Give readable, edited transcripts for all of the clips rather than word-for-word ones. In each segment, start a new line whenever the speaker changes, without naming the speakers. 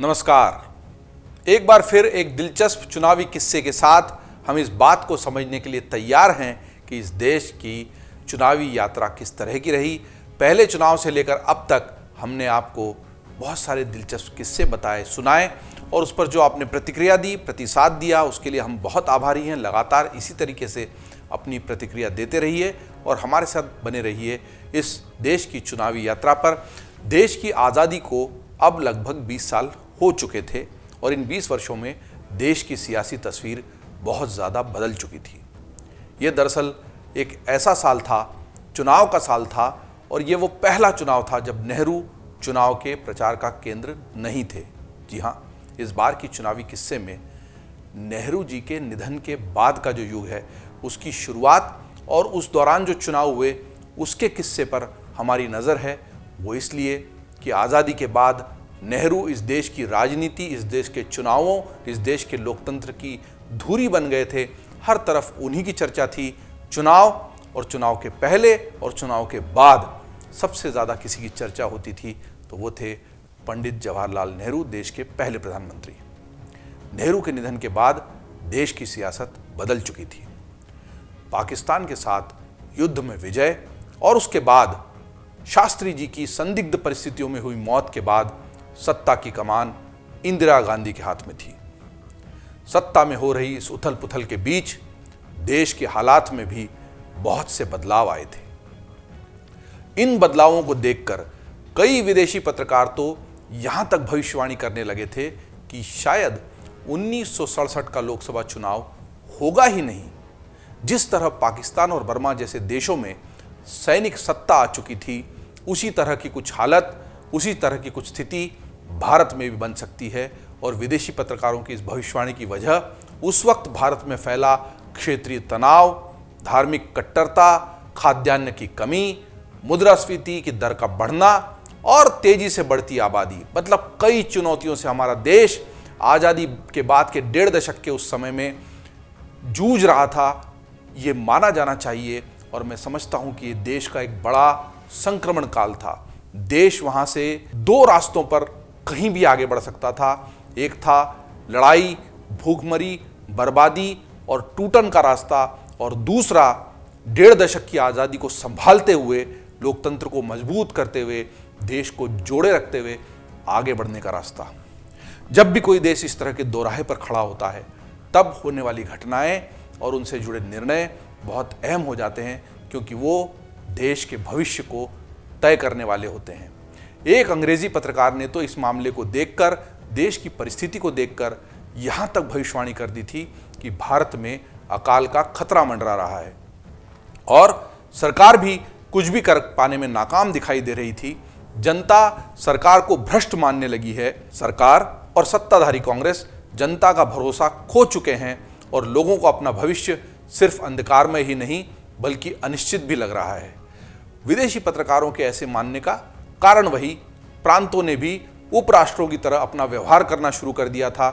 नमस्कार। एक बार फिर एक दिलचस्प चुनावी किस्से के साथ हम इस बात को समझने के लिए तैयार हैं कि इस देश की चुनावी यात्रा किस तरह की रही। पहले चुनाव से लेकर अब तक हमने आपको बहुत सारे दिलचस्प किस्से बताए, सुनाए और उस पर जो आपने प्रतिक्रिया दी, प्रतिसाद दिया, उसके लिए हम बहुत आभारी हैं। लगातार इसी तरीके से अपनी प्रतिक्रिया देते रहिए और हमारे साथ बने रहिए इस देश की चुनावी यात्रा पर। देश की आज़ादी को अब लगभग 20 साल हो चुके थे और इन 20 वर्षों में देश की सियासी तस्वीर बहुत ज़्यादा बदल चुकी थी। ये दरअसल एक ऐसा साल था, चुनाव का साल था, और ये वो पहला चुनाव था जब नेहरू चुनाव के प्रचार का केंद्र नहीं थे। जी हाँ, इस बार की चुनावी किस्से में नेहरू जी के निधन के बाद का जो युग है उसकी शुरुआत और उस दौरान जो चुनाव हुए उसके किस्से पर हमारी नज़र है। वो इसलिए कि आज़ादी के बाद नेहरू इस देश की राजनीति, इस देश के चुनावों, इस देश के लोकतंत्र की धुरी बन गए थे। हर तरफ उन्हीं की चर्चा थी। चुनाव और चुनाव के पहले और चुनाव के बाद सबसे ज़्यादा किसी की चर्चा होती थी तो वो थे पंडित जवाहरलाल नेहरू, देश के पहले प्रधानमंत्री। नेहरू के निधन के बाद देश की सियासत बदल चुकी थी। पाकिस्तान के साथ युद्ध में विजय और उसके बाद शास्त्री जी की संदिग्ध परिस्थितियों में हुई मौत के बाद सत्ता की कमान इंदिरा गांधी के हाथ में थी। सत्ता में हो रही इस उथल पुथल के बीच देश के हालात में भी बहुत से बदलाव आए थे। इन बदलावों को देखकर कई विदेशी पत्रकार तो यहां तक भविष्यवाणी करने लगे थे कि शायद 1967 का लोकसभा चुनाव होगा ही नहीं। जिस तरह पाकिस्तान और बर्मा जैसे देशों में सैनिक सत्ता आ चुकी थी, उसी तरह की कुछ हालत, उसी तरह की कुछ स्थिति भारत में भी बन सकती है। और विदेशी पत्रकारों की इस भविष्यवाणी की वजह उस वक्त भारत में फैला क्षेत्रीय तनाव, धार्मिक कट्टरता, खाद्यान्न की कमी, मुद्रास्फीति की दर का बढ़ना और तेजी से बढ़ती आबादी, मतलब कई चुनौतियों से हमारा देश आज़ादी के बाद के 1.5 दशक के उस समय में जूझ रहा था। ये माना जाना चाहिए और मैं समझता हूं कि ये देश का एक बड़ा संक्रमण काल था। देश वहां से 2 रास्तों पर कहीं भी आगे बढ़ सकता था। एक था लड़ाई, भूखमरी, बर्बादी और टूटन का रास्ता, और दूसरा 1.5 दशक की आज़ादी को संभालते हुए, लोकतंत्र को मजबूत करते हुए, देश को जोड़े रखते हुए आगे बढ़ने का रास्ता। जब भी कोई देश इस तरह के दोराहे पर खड़ा होता है तब होने वाली घटनाएं और उनसे जुड़े निर्णय बहुत अहम हो जाते हैं, क्योंकि वो देश के भविष्य को तय करने वाले होते हैं। एक अंग्रेजी पत्रकार ने तो इस मामले को देखकर, देश की परिस्थिति को देखकर यहाँ तक भविष्यवाणी कर दी थी कि भारत में अकाल का खतरा मंडरा रहा है और सरकार भी कुछ भी कर पाने में नाकाम दिखाई दे रही थी। जनता सरकार को भ्रष्ट मानने लगी है। सरकार और सत्ताधारी कांग्रेस जनता का भरोसा खो चुके हैं और लोगों को अपना भविष्य सिर्फ अंधकार में ही नहीं बल्कि अनिश्चित भी लग रहा है। विदेशी पत्रकारों के ऐसे मानने का कारण वही प्रांतों ने भी उपराष्ट्रों की तरह अपना व्यवहार करना शुरू कर दिया था।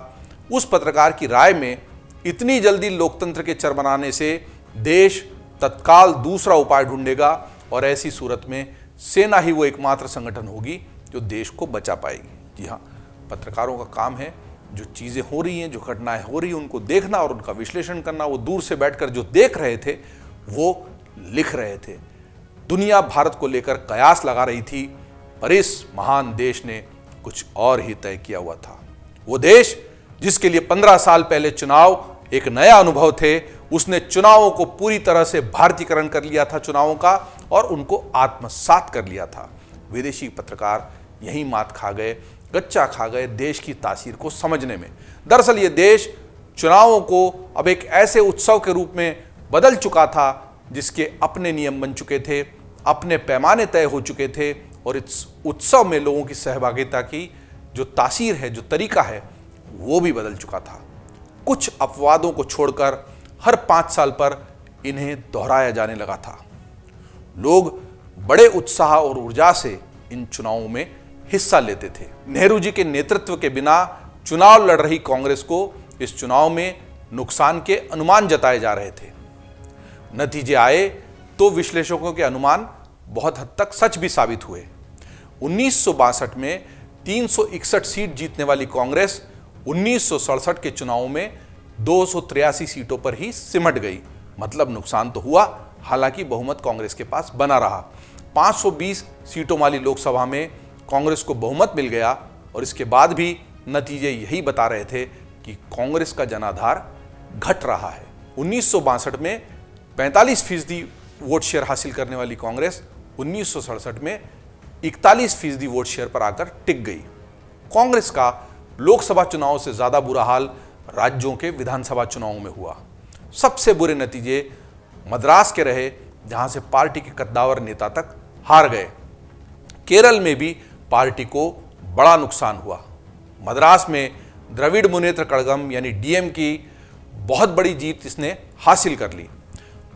उस पत्रकार की राय में इतनी जल्दी लोकतंत्र के चरमराने से देश तत्काल दूसरा उपाय ढूंढेगा और ऐसी सूरत में सेना ही वो एकमात्र संगठन होगी जो देश को बचा पाएगी। जी हाँ, पत्रकारों का काम है जो चीज़ें हो रही हैं, जो घटनाएं हो रही हैं, उनको देखना और उनका विश्लेषण करना। वो दूर से बैठकर जो देख रहे थे वो लिख रहे थे। दुनिया भारत को लेकर कयास लगा रही थी, पर इस महान देश ने कुछ और ही तय किया हुआ था। वो देश जिसके लिए 15 साल पहले चुनाव एक नया अनुभव थे, उसने चुनावों को पूरी तरह से भारतीयकरण कर लिया था चुनावों का, और उनको आत्मसात कर लिया था। विदेशी पत्रकार यही मात खा गए, गच्चा खा गए देश की तासीर को समझने में। दरअसल ये देश चुनावों को अब एक ऐसे उत्सव के रूप में बदल चुका था जिसके अपने नियम बन चुके थे, अपने पैमाने तय हो चुके थे, और इस उत्सव में लोगों की सहभागिता की जो तासीर है, जो तरीका है, वो भी बदल चुका था। कुछ अपवादों को छोड़कर हर 5 साल पर इन्हें दोहराया जाने लगा था। लोग बड़े उत्साह और ऊर्जा से इन चुनावों में हिस्सा लेते थे। नेहरू जी के नेतृत्व के बिना चुनाव लड़ रही कांग्रेस को इस चुनाव में नुकसान के अनुमान जताए जा रहे थे। नतीजे आए तो विश्लेषकों के अनुमान बहुत हद तक सच भी साबित हुए। 1962 में 361 सीट जीतने वाली कांग्रेस 1967 के चुनाव में 283 सीटों पर ही सिमट गई। मतलब नुकसान तो हुआ, हालांकि बहुमत कांग्रेस के पास बना रहा। 520 सीटों वाली लोकसभा में कांग्रेस को बहुमत मिल गया और इसके बाद भी नतीजे यही बता रहे थे कि कांग्रेस का जनाधार घट रहा है। 1962 में 45% वोट शेयर हासिल करने वाली कांग्रेस 1967 में 41% वोट शेयर पर आकर टिक गई। कांग्रेस का लोकसभा चुनाव से ज्यादा बुरा हाल राज्यों के विधानसभा चुनावों में हुआ। सबसे बुरे नतीजे मद्रास के रहे, जहां से पार्टी के कद्दावर नेता तक हार गए। केरल में भी पार्टी को बड़ा नुकसान हुआ। मद्रास में द्रविड़ मुनेत्र कड़गम यानी डीएम की बहुत बड़ी जीत इसने हासिल कर ली।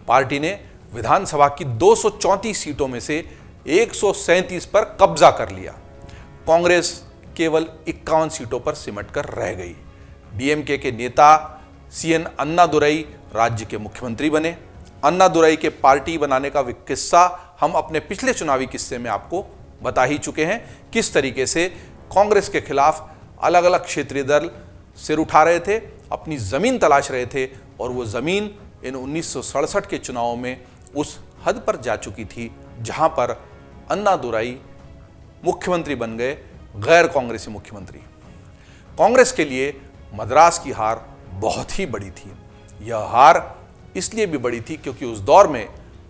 पार्टी ने विधानसभा की 234 सीटों में से 137 पर कब्जा कर लिया। कांग्रेस केवल 51 सीटों पर सिमट कर रह गई। डीएमके के नेता सीएन अन्नादुरई राज्य के मुख्यमंत्री बने। अन्नादुरई के पार्टी बनाने का किस्सा हम अपने पिछले चुनावी किस्से में आपको बता ही चुके हैं, किस तरीके से कांग्रेस के खिलाफ अलग अलग क्षेत्रीय दल सिर उठा रहे थे, अपनी जमीन तलाश रहे थे और वो जमीन इन 1967 के चुनावों में उस हद पर जा चुकी थी जहां पर अन्नादुरई मुख्यमंत्री बन गए, गैर कांग्रेसी मुख्यमंत्री। कांग्रेस के लिए मद्रास की हार बहुत ही बड़ी थी। यह हार इसलिए भी बड़ी थी क्योंकि उस दौर में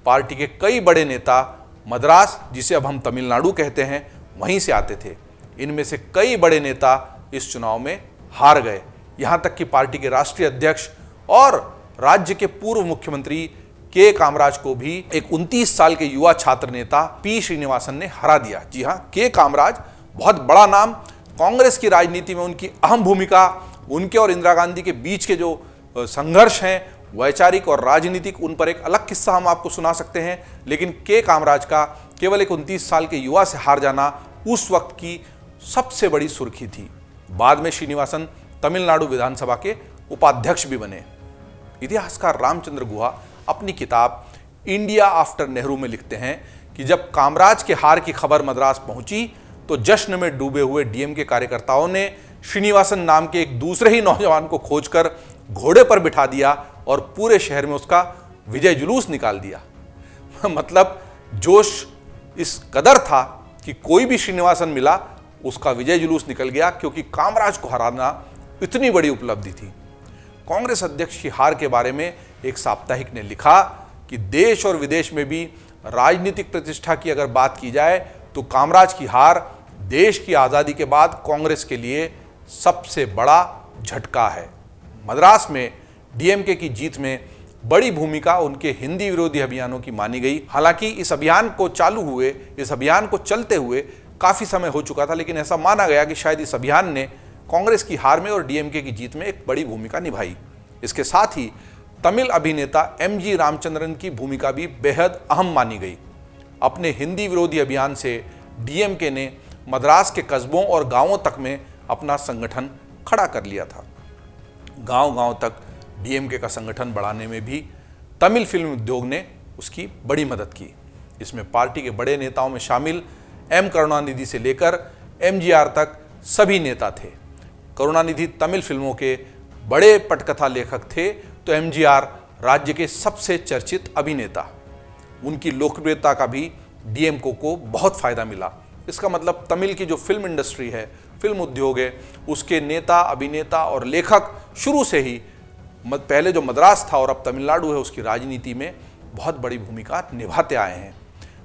पार्टी के कई बड़े नेता मद्रास, जिसे अब हम तमिलनाडु कहते हैं, वहीं से आते थे। इनमें से कई बड़े नेता इस चुनाव में हार गए। यहां तक कि पार्टी के राष्ट्रीय अध्यक्ष और राज्य के पूर्व मुख्यमंत्री के कामराज को भी एक 29 साल के युवा छात्र नेता पी श्रीनिवासन ने हरा दिया। जी हां, के कामराज बहुत बड़ा नाम। कांग्रेस की राजनीति में उनकी अहम भूमिका, उनके और इंदिरा गांधी के बीच के जो संघर्ष हैं, वैचारिक और राजनीतिक, उन पर एक अलग किस्सा हम आपको सुना सकते हैं। लेकिन के कामराज का केवल एक 29 साल के युवा से हार जाना उस वक्त की सबसे बड़ी सुर्खी थी। बाद में श्रीनिवासन तमिलनाडु विधानसभा के उपाध्यक्ष भी बने। इतिहासकार रामचंद्र गुहा अपनी किताब इंडिया आफ्टर नेहरू में लिखते हैं कि जब कामराज के हार की खबर मद्रास पहुंची तो जश्न में डूबे हुए डीएम के कार्यकर्ताओं ने श्रीनिवासन नाम के एक दूसरे ही नौजवान को खोजकर घोड़े पर बिठा दिया और पूरे शहर में उसका विजय जुलूस निकाल दिया। मतलब जोश इस कदर था कि कोई भी श्रीनिवासन मिला उसका विजय जुलूस निकल गया, क्योंकि कामराज को हराना इतनी बड़ी उपलब्धि थी। कांग्रेस अध्यक्ष की हार के बारे में एक साप्ताहिक ने लिखा कि देश और विदेश में भी राजनीतिक प्रतिष्ठा की अगर बात की जाए तो कामराज की हार देश की आज़ादी के बाद कांग्रेस के लिए सबसे बड़ा झटका है। मद्रास में डीएमके की जीत में बड़ी भूमिका उनके हिंदी विरोधी अभियानों की मानी गई। हालांकि इस अभियान को चलते हुए काफ़ी समय हो चुका था, लेकिन ऐसा माना गया कि शायद इस अभियान ने कांग्रेस की हार में और डीएमके की जीत में एक बड़ी भूमिका निभाई। इसके साथ ही तमिल अभिनेता एमजी रामचंद्रन की भूमिका भी बेहद अहम मानी गई। अपने हिंदी विरोधी अभियान से डीएमके ने मद्रास के कस्बों और गांवों तक में अपना संगठन खड़ा कर लिया था। गांव-गांव तक डीएमके का संगठन बढ़ाने में भी तमिल फिल्म उद्योग ने उसकी बड़ी मदद की। इसमें पार्टी के बड़े नेताओं में शामिल एम करुणानिधि से लेकर एमजीआर तक सभी नेता थे। करुणानिधि तमिल फिल्मों के बड़े पटकथा लेखक थे तो एमजीआर राज्य के सबसे चर्चित अभिनेता। उनकी लोकप्रियता का भी डीएमके को बहुत फायदा मिला। इसका मतलब तमिल की जो फिल्म इंडस्ट्री है, फिल्म उद्योग है, उसके नेता, अभिनेता और लेखक शुरू से ही, पहले जो मद्रास था और अब तमिलनाडु है, उसकी राजनीति में बहुत बड़ी भूमिका निभाते आए हैं।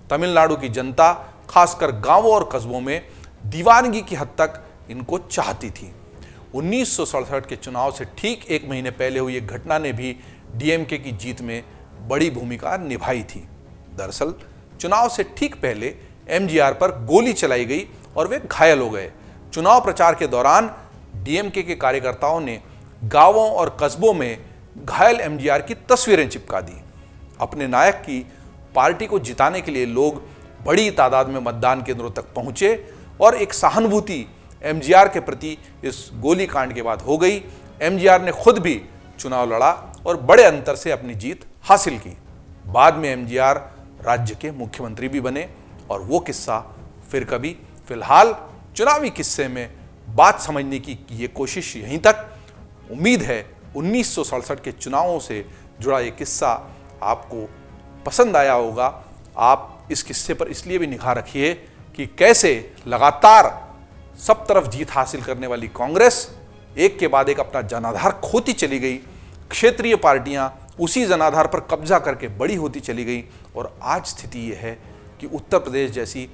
तमिलनाडु की जनता खासकर गांवों और कस्बों में दीवानगी की हद तक इनको चाहती थी। 1967 के चुनाव से ठीक एक महीने पहले हुई एक घटना ने भी डीएमके की जीत में बड़ी भूमिका निभाई थी। दरअसल चुनाव से ठीक पहले एमजीआर पर गोली चलाई गई और वे घायल हो गए। चुनाव प्रचार के दौरान डीएमके के कार्यकर्ताओं ने गांवों और कस्बों में घायल एमजीआर की तस्वीरें चिपका दी। अपने नायक की पार्टी को जिताने के लिए लोग बड़ी तादाद में मतदान केंद्रों तक पहुंचे और एक सहानुभूति एमजीआर के प्रति इस गोलीकांड के बाद हो गई। एमजीआर ने खुद भी चुनाव लड़ा और बड़े अंतर से अपनी जीत हासिल की। बाद में एमजीआर राज्य के मुख्यमंत्री भी बने और वो किस्सा फिर कभी। फिलहाल चुनावी किस्से में बात समझने की ये कोशिश यहीं तक। उम्मीद है 1967 के चुनावों से जुड़ा ये किस्सा आपको पसंद आया होगा। आप इस किस्से पर इसलिए भी निगाह रखिए कि कैसे लगातार सब तरफ जीत हासिल करने वाली कांग्रेस एक के बाद एक अपना जनाधार खोती चली गई, क्षेत्रीय पार्टियां उसी जनाधार पर कब्जा करके बड़ी होती चली गई, और आज स्थिति यह है कि उत्तर प्रदेश जैसी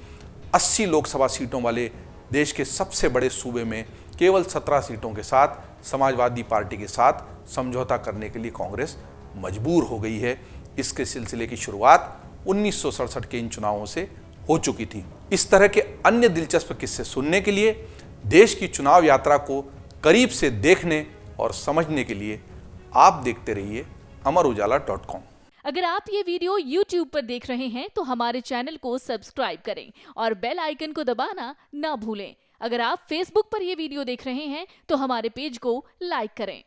80 लोकसभा सीटों वाले देश के सबसे बड़े सूबे में केवल 17 सीटों के साथ समाजवादी पार्टी के साथ समझौता करने के लिए कांग्रेस मजबूर हो गई है। इसके सिलसिले की शुरुआत 1967 के इन चुनावों से हो चुकी थी। इस तरह के अन्य दिलचस्प किस्से सुनने के लिए, देश की चुनाव यात्रा को करीब से देखने और समझने के लिए आप देखते रहिए अमरउजाला.com।
अगर आप ये वीडियो YouTube पर देख रहे हैं तो हमारे चैनल को सब्सक्राइब करें और बेल आइकन को दबाना ना भूलें। अगर आप Facebook पर ये वीडियो देख रहे हैं तो हमारे पेज को लाइक करें।